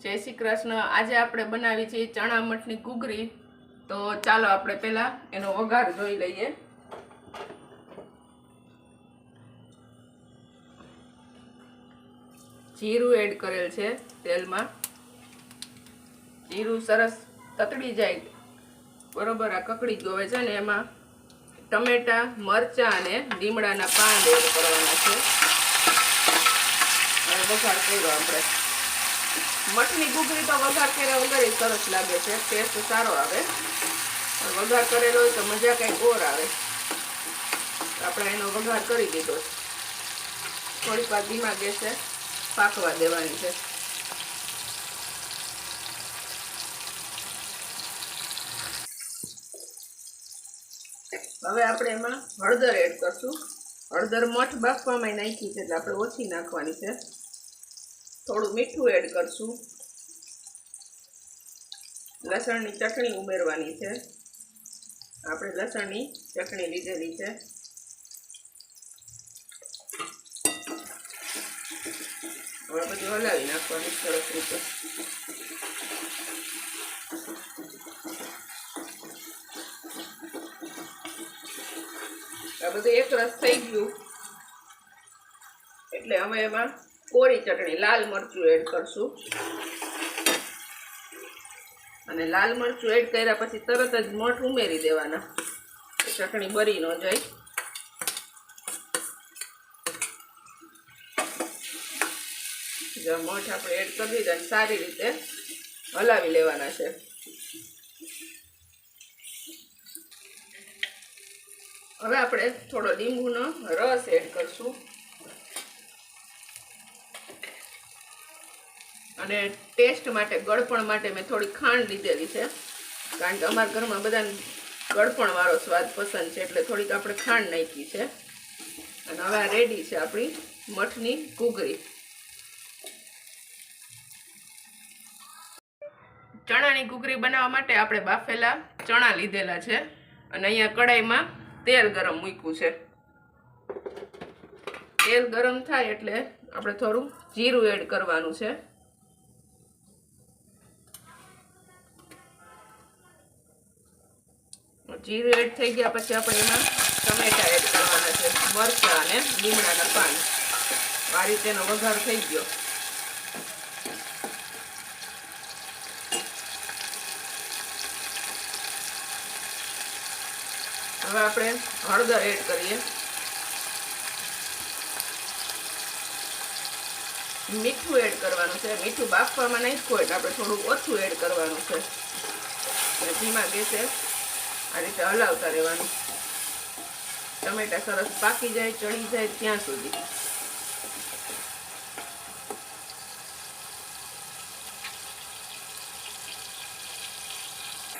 જય શ્રી કૃષ્ણ। આજે આપણે બનાવી છે ચણા મઠની ઘૂઘરી। તો ચાલો આપણે પહેલા એનો વઘાર જોઈ લઈએ। જીરું એડ કરેલ છે તેલમાં। જીરું સરસ તતડી જાય બરોબર આ કકડી જોવે છે ને એમાં ટમેટા મરચાં અને લીમડાના પાન એડ કરવાના છે। અને વઘાર કર્યો આપણે। મઠની ઘૂઘરી તો વઘાર કર્યા વગર સરસ લાગે છે, ટેસ્ટ સારો આવે। વઘાર કરેલો હોય તો મજા કંઈક ઓર આવે। આપણે એનો વઘાર કરી દીધો। થોડીક વાર ધીમા ગેસે પાકવા દેવાની છે। હવે આપણે એમાં હળદર એડ કરશું। હળદર મઠ બાફવામાં નાખી છે એટલે આપણે ઓછી નાખવાની છે। થોડું મીઠું એડ કરશું। લસણની ચટણી ઉમેરવાની છે। આપણે લસણની ચટણી લીધેલી છે। હવે બધું હલાવી નાખવાનું સરસ રીતે। આ બધું એક રસ થઈ ગયું એટલે હવે એમાં કોરી ચટણી લાલ મરચું એડ કરશું। અને લાલ મરચું એડ કર્યા પછી તરત જ મઠ ઉમેરી દેવાના, ચટણી બળી ન જાય। જો મઠ આપણે એડ કરી દીધા અને સારી રીતે હલાવી લેવાના છે। હવે આપણે થોડો લીંબુનો રસ એડ કરશું અને ટેસ્ટ માટે ગળપણ માટે મેં થોડી ખાંડ લીધેલી છે, કારણ કે અમારા ઘરમાં બધાને ગળપણ વાળો સ્વાદ પસંદ છે એટલે થોડીક આપણે ખાંડ નાખી છે। અને હવે આ રેડી છે આપણી મઠની ઘૂઘરી। ચણાની ઘૂઘરી બનાવવા માટે આપણે બાફેલા ચણા લીધેલા છે અને અહીંયા કડાઈમાં તેલ ગરમ મૂક્યું છે। તેલ ગરમ થાય એટલે આપણે થોડું જીરું એડ કરવાનું છે। જીરું એડ થઈ ગયા પછી આપણે એમાં ટમેટા એડ કરવાના છે, મરચાં અને લીમડાના પાન। આ રીતે એનો વઘાર થઈ ગયો। હવે આપણે હળદર એડ કરીએ, મીઠું એડ કરવાનું છે। મીઠું બાફવામાં નાખ્યું એટલે આપણે થોડું ઓછું એડ કરવાનું છે અને ધીમા ગેસે આ રીતે હલાવતા રહેવાનું, ટમેટા સરસ પાકી જાય ચડી જાય ત્યાં સુધી।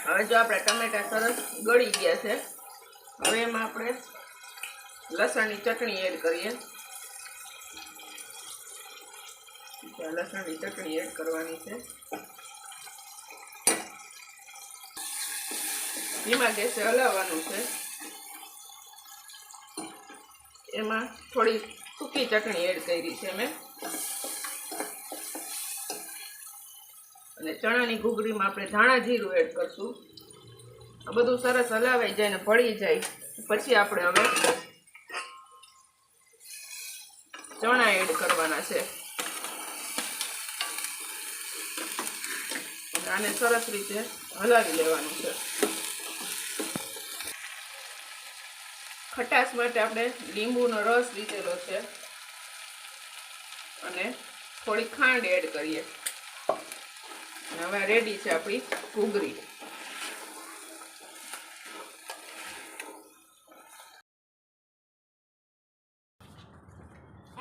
હવે જો આપણા ટમેટા સરસ ગળી ગયા છે, હવે એમાં આપણે લસણની ચટણી એડ કરીએ। લસણની ચટણી એડ કરવાની છે, ધીમા ગેસે હલાવવાનું છે। એમાં થોડી સૂકી ચટણી એડ કરી છે મેં, અને ચણાની ઘૂઘરીમાં આપણે ધાણા જીરું એડ કરશું। આ બધું સરસ હલાવાઈ જાય ને ભળી જાય પછી આપણે હવે ચણા એડ કરવાના છે। આને સરસ રીતે હલાવી લેવાનું છે। ખટાશ માટે આપણે લીંબુનો રસ લીધેલો છે અને થોડી ખાંડ એડ કરીએ। હવે રેડી છે આપણી ઘૂઘરી।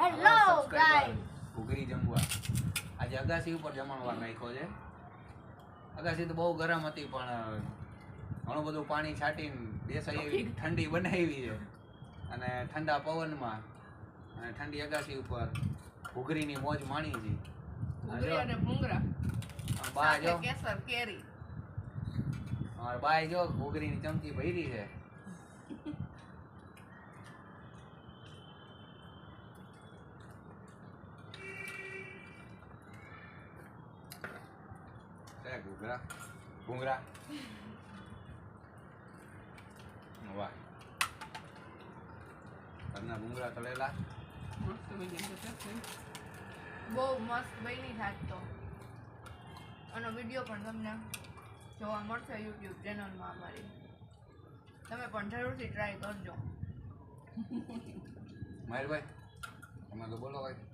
હેલો ગાઈસ, ઘૂઘરી જમવા આજે અગાસી ઉપર જમણવાર નાખ્યો છે। અગાસી તો બહુ ગરમ હતી પણ ઘણું બધું પાણી છાંટીને બેસાઈ એવી ઠંડી બનાવી છે અને ઠંડા પવનમાં અને ઠંડી અગાસી ઉપર ઘૂઘરીની મોજ માણી છે। ઘૂઘરી અને ભૂંગળા બા જો કેસર કેરી, અમારા બાય જો ઘૂઘરીની ચમચી ભરી છે। ઘૂઘરા ભૂંગરા વાહ ઘરના ભૂંગરા તળેલા મસ્ત બની ગયું છે. બહુ મસ્ત બની થાત તો આનો વિડીયો પણ તમને જોવા મળશે યુટ્યુબ ચેનલમાં અમારી. તમે પણ જરૂરથી ટ્રાય કરજો. મહેરભાઈ તમે તો બોલો ભાઈ.